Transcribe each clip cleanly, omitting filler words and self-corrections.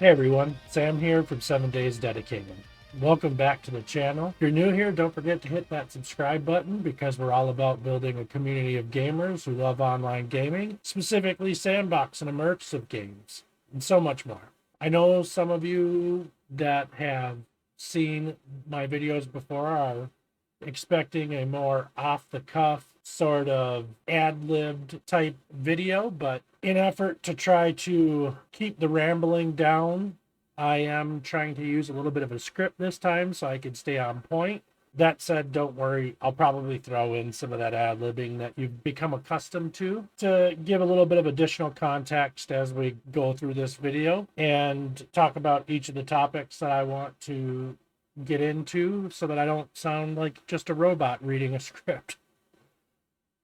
Hey everyone, Sam here from 7 Days Dedicated. Welcome back to the channel. If you're new here, don't forget to hit that subscribe button because we're all about building a community of gamers who love online gaming, specifically sandbox and immersive games, and so much more. I know some of you that have seen my videos before are expecting a more off-the-cuff sort of ad-libbed type video, but in effort to try to keep the rambling down, I am trying to use a little bit of a script this time so I can stay on point. That said, don't worry, I'll probably throw in some of that ad-libbing that you've become accustomed to give a little bit of additional context as we go through this video and talk about each of the topics that I want to get into so that I don't sound like just a robot reading a script.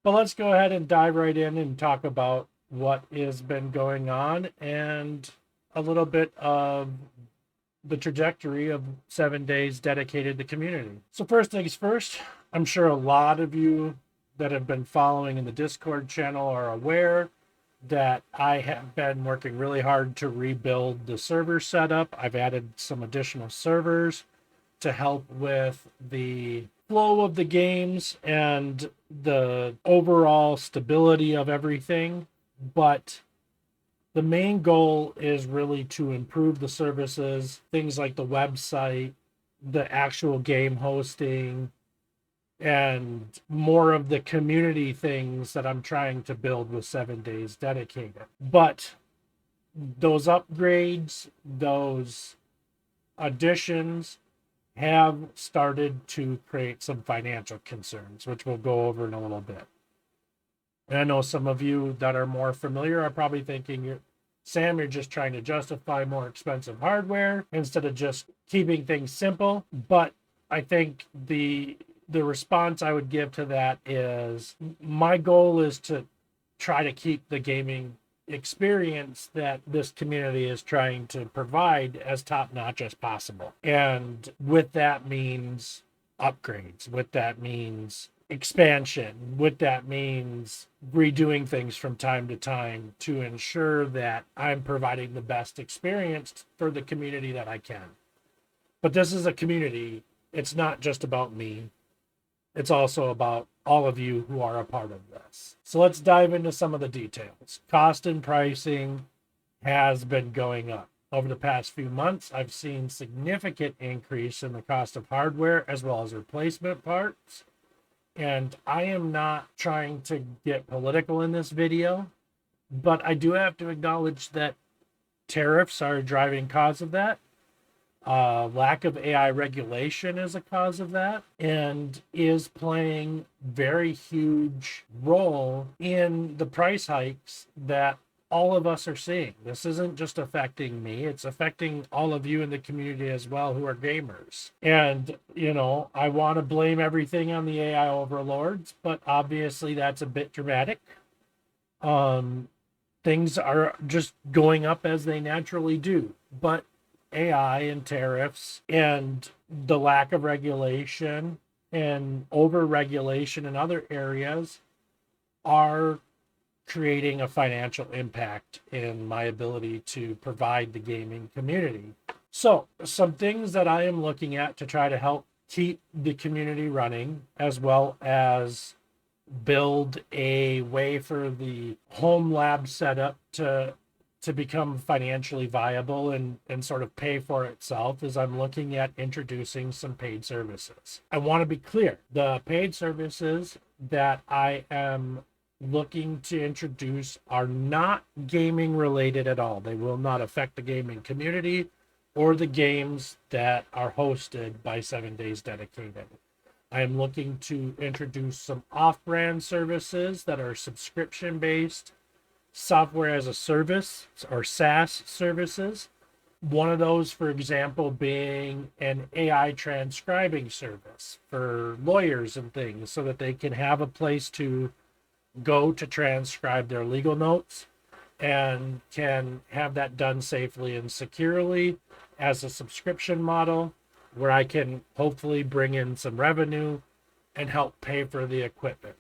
But let's go ahead and dive right in and talk about what has been going on and a little bit of the trajectory of 7 Days Dedicated to community. So first things first, I'm sure a lot of you that have been following in the Discord channel are aware that I have been working really hard to rebuild the server setup. I've added some additional servers to help with the flow of the games and the overall stability of everything. But the main goal is really to improve the services, things like the website, the actual game hosting, and more of the community things that I'm trying to build with 7 Days Dedicated. But those upgrades, those additions have started to create some financial concerns, which we'll go over in a little bit. And I know some of you that are more familiar are probably thinking, Sam, you're just trying to justify more expensive hardware instead of just keeping things simple. But I think the response I would give to that is my goal is to try to keep the gaming experience that this community is trying to provide as top-notch as possible. And with that means upgrades, with that means expansion, with that means redoing things from time to time to ensure that I'm providing the best experience for the community that I can. But this is a community. It's not just about me. It's also about all of you who are a part of this. So let's dive into some of the details. Cost and pricing has been going up. Over the past few months, I've seen significant increase in the cost of hardware as well as replacement parts. And I am not trying to get political in this video, but I do have to acknowledge that tariffs are a driving cause of that. Lack of AI regulation is a cause of that and is playing very huge role in the price hikes that all of us are seeing. This isn't just affecting me, it's affecting all of you in the community as well who are gamers. And, I want to blame everything on the AI overlords, but obviously that's a bit dramatic. Things are just going up as they naturally do. But AI and tariffs and the lack of regulation and over-regulation in other areas are creating a financial impact in my ability to provide the gaming community. So some things that I am looking at to try to help keep the community running, as well as build a way for the home lab setup to become financially viable and sort of pay for itself, is I'm looking at introducing some paid services. I want to be clear. The paid services that I am looking to introduce are not gaming related at all. They will not affect the gaming community or the games that are hosted by 7 Days Dedicated. I am looking to introduce some off-brand services that are subscription-based, software as a service or SaaS services. One of those, for example, being an AI transcribing service for lawyers and things so that they can have a place to go to transcribe their legal notes and can have that done safely and securely as a subscription model where I can hopefully bring in some revenue and help pay for the equipment.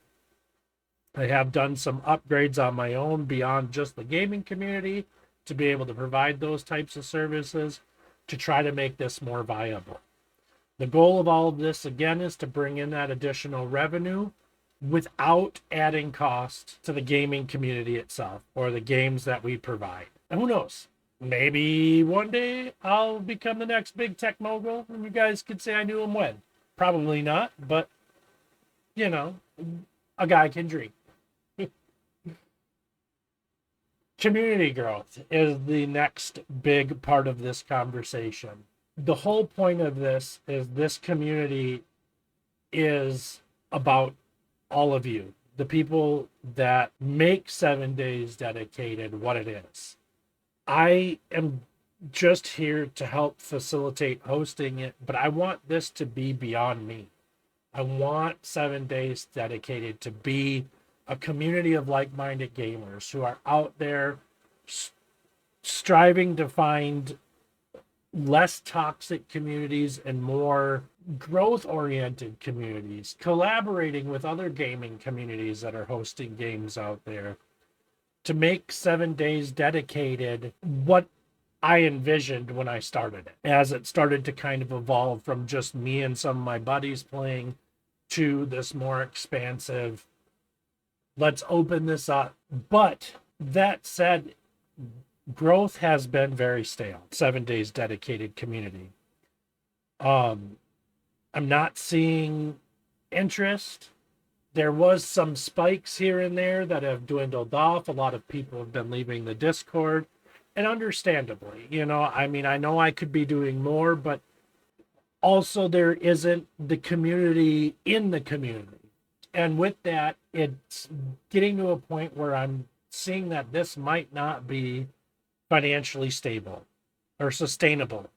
I have done some upgrades on my own beyond just the gaming community to be able to provide those types of services to try to make this more viable. The goal of all of this, again, is to bring in that additional revenue without adding cost to the gaming community itself or the games that we provide. And who knows? Maybe one day I'll become the next big tech mogul and you guys could say I knew him when. Probably not, but, you know, a guy can dream. Community growth is the next big part of this conversation. The whole point of this is this community is about all of you, the people that make 7 Days Dedicated what it is. I am just here to help facilitate hosting it, but I want this to be beyond me. I want 7 Days Dedicated to be a community of like-minded gamers who are out there striving to find less toxic communities and more growth-oriented communities, collaborating with other gaming communities that are hosting games out there to make 7 Days Dedicated what I envisioned when I started it. As it started to kind of evolve from just me and some of my buddies playing to this more expansive, let's open this up. But that said, growth has been very stale. 7 Days Dedicated community. I'm not seeing interest. There was some spikes here and there that have dwindled off. A lot of people have been leaving the Discord, and understandably, you know, I mean, I know I could be doing more, but also there isn't the community in the community. And with that, it's getting to a point where I'm seeing that this might not be financially stable or sustainable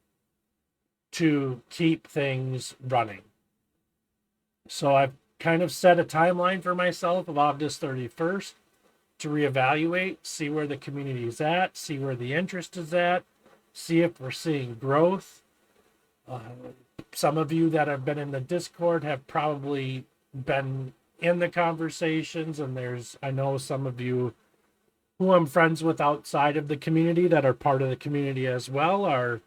to keep things running. So I've kind of set a timeline for myself of August 31st to reevaluate, see where the community is at, see where the interest is at, see if we're seeing growth. Some of you that have been in the Discord have probably been in the conversations, and I know some of you who I'm friends with outside of the community that are part of the community as well are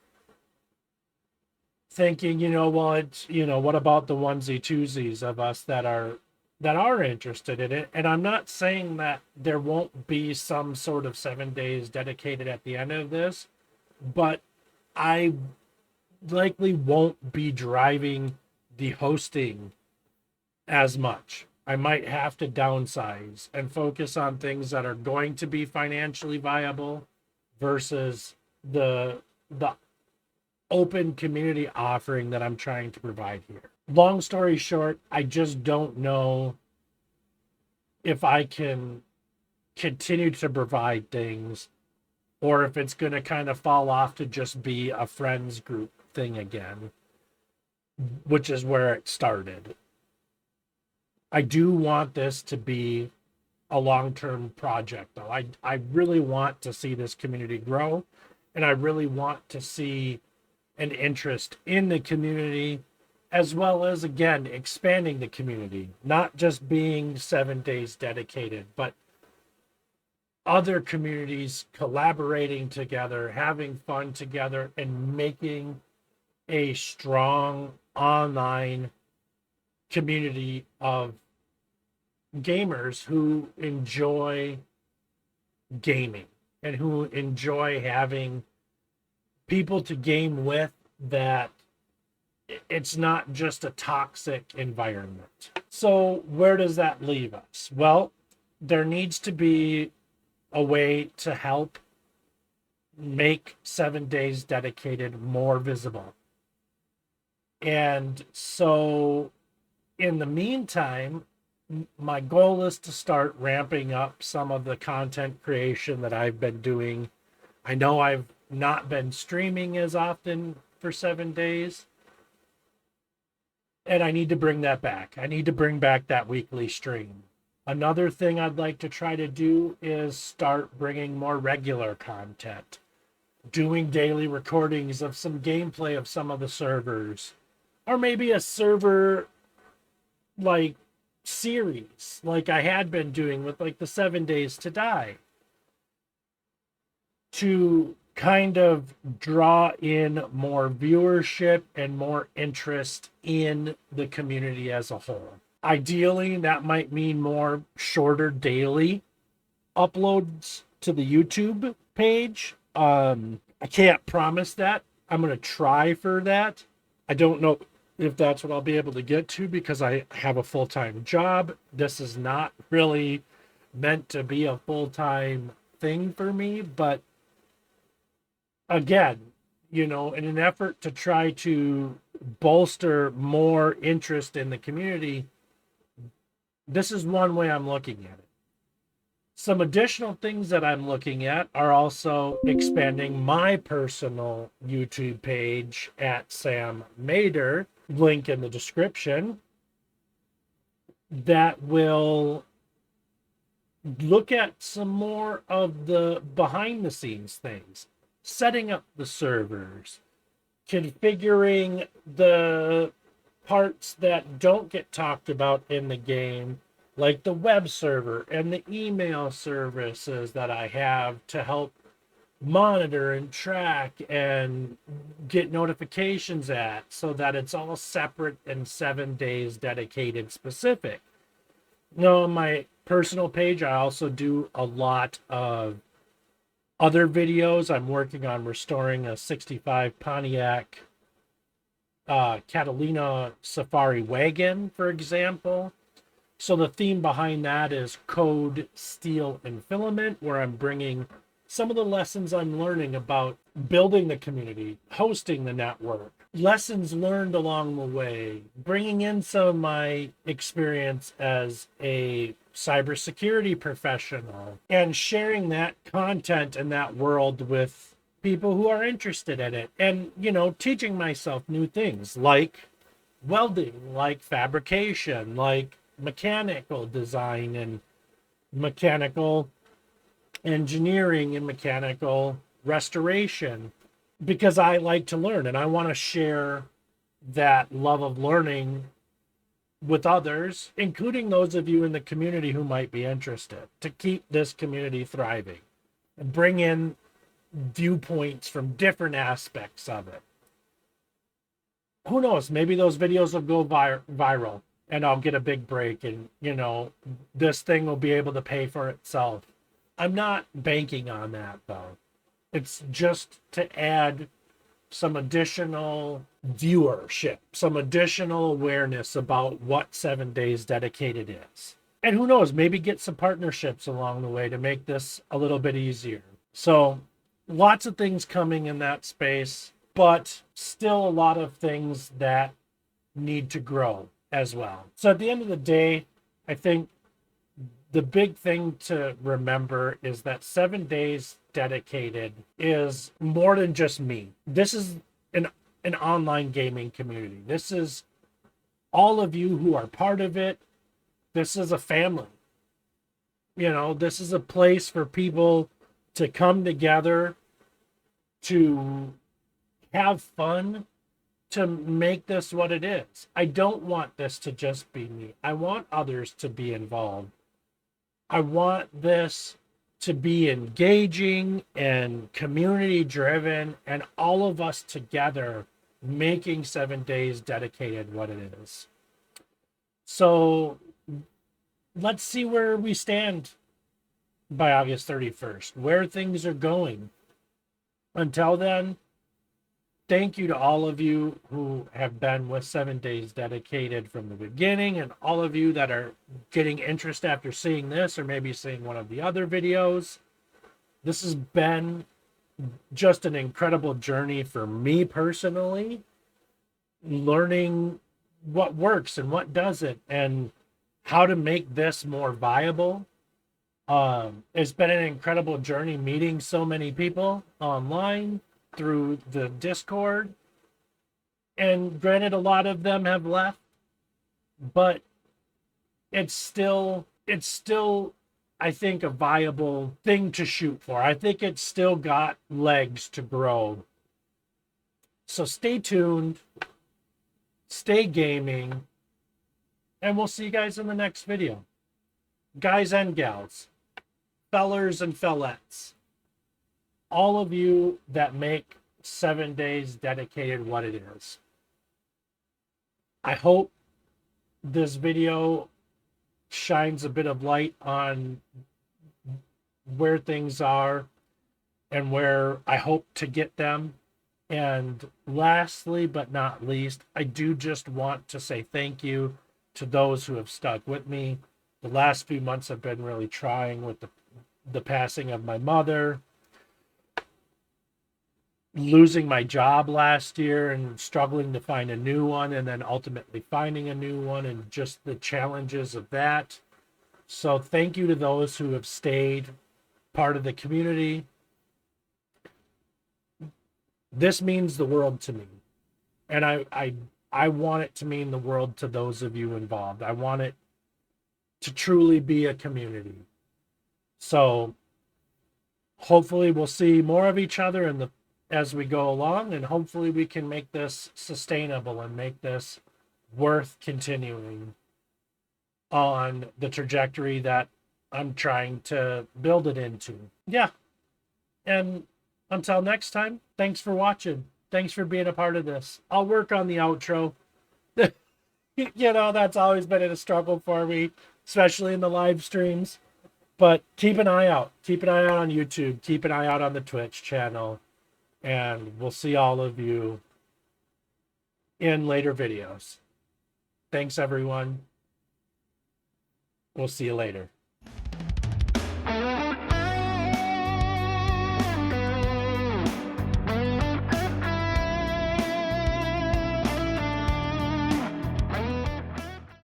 thinking, well, it's, what about the onesie twosies of us that are interested in it? And I'm not saying that there won't be some sort of 7 days dedicated at the end of this, but I likely won't be driving the hosting as much. I might have to downsize and focus on things that are going to be financially viable versus the open community offering that I'm trying to provide here. Long story short, I just don't know if I can continue to provide things or if it's going to kind of fall off to just be a friends group thing again, which is where it started. I do want this to be a long-term project, though. I really want to see this community grow, and I really want to see an interest in the community, as well as, again, expanding the community, not just being 7 Days Dedicated, but other communities collaborating together, having fun together, and making a strong online community of gamers who enjoy gaming and who enjoy having people to game with, that it's not just a toxic environment. So where does that leave us? Well, there needs to be a way to help make 7 Days Dedicated more visible. And so in the meantime, my goal is to start ramping up some of the content creation that I've been doing. I know I've not been streaming as often for 7 days, and I need to bring that back. I need to bring back that weekly stream. Another thing I'd like to try to do is start bringing more regular content, doing daily recordings of some gameplay of some of the servers, or maybe a server like series like I had been doing with like the 7 Days to Die, to kind of draw in more viewership and more interest in the community as a whole. Ideally, that might mean more shorter daily uploads to the YouTube page. I can't promise that. I'm going to try for that. I don't know if that's what I'll be able to get to because I have a full-time job. This is not really meant to be a full-time thing for me, but again, you know, in an effort to try to bolster more interest in the community, this is one way I'm looking at it. Some additional things that I'm looking at are also expanding my personal YouTube page at Sam Mader, link in the description, that will look at some more of the behind the scenes things, setting up the servers, configuring the parts that don't get talked about in the game, like the web server and the email services that I have to help monitor and track and get notifications at, so that it's all separate and 7 days dedicated specific. Now, on my personal page, I also do a lot of other videos. I'm working on restoring a 65 Pontiac Catalina Safari wagon, for example. So the theme behind that is code, steel, and filament, where I'm bringing some of the lessons I'm learning about building the community, hosting the network, lessons learned along the way, bringing in some of my experience as a cybersecurity professional, and sharing that content and that world with people who are interested in it. And, you know, teaching myself new things like welding, like fabrication, like mechanical design and mechanical engineering and mechanical restoration, because I like to learn and I want to share that love of learning with others, including those of you in the community who might be interested, to keep this community thriving and bring in viewpoints from different aspects of it. Who knows, maybe those videos will go viral and I'll get a big break and, you know, this thing will be able to pay for itself. I'm not banking on that, though. It's just to add some additional viewership, some additional awareness about what 7 Days Dedicated is. And who knows, maybe get some partnerships along the way to make this a little bit easier. So lots of things coming in that space, but still a lot of things that need to grow as well. So at the end of the day, I think the big thing to remember is that 7 Days Dedicated is more than just me. This is an online gaming community. This is all of you who are part of it. This is a family. You know, this is a place for people to come together, to have fun, to make this what it is. I don't want this to just be me. I want others to be involved. I want this to be engaging and community driven, and all of us together making 7 Days Dedicated what it is. So let's see where we stand by August 31st, where things are going. Until then, thank you to all of you who have been with 7 Days Dedicated from the beginning, and all of you that are getting interest after seeing this or maybe seeing one of the other videos. This has been just an incredible journey for me personally, learning what works and what doesn't and how to make this more viable. It's been an incredible journey meeting so many people online through the Discord, and granted, a lot of them have left, but it's still I think a viable thing to shoot for. I think it's still got legs to grow. So stay tuned, stay gaming, and we'll see you guys in the next video. Guys and gals, fellers and fellettes, all of you that make 7 Days Dedicated what it is. I hope this video shines a bit of light on where things are and where I hope to get them. And lastly, but not least, I do just want to say thank you to those who have stuck with me. The last few months have been really trying with the passing of my mother, losing my job last year and struggling to find a new one, and then ultimately finding a new one, and just the challenges of that. So thank you to those who have stayed part of the community. This means the world to me. And I want it to mean the world to those of you involved. I want it to truly be a community. So hopefully we'll see more of each other as we go along, and hopefully we can make this sustainable and make this worth continuing on the trajectory that I'm trying to build it into. Yeah. And until next time, thanks for watching. Thanks for being a part of this. I'll work on the outro. That's always been a struggle for me, especially in the live streams. But keep an eye out. Keep an eye out on YouTube. Keep an eye out on the Twitch channel. And we'll see all of you in later videos. Thanks, everyone. We'll see you later.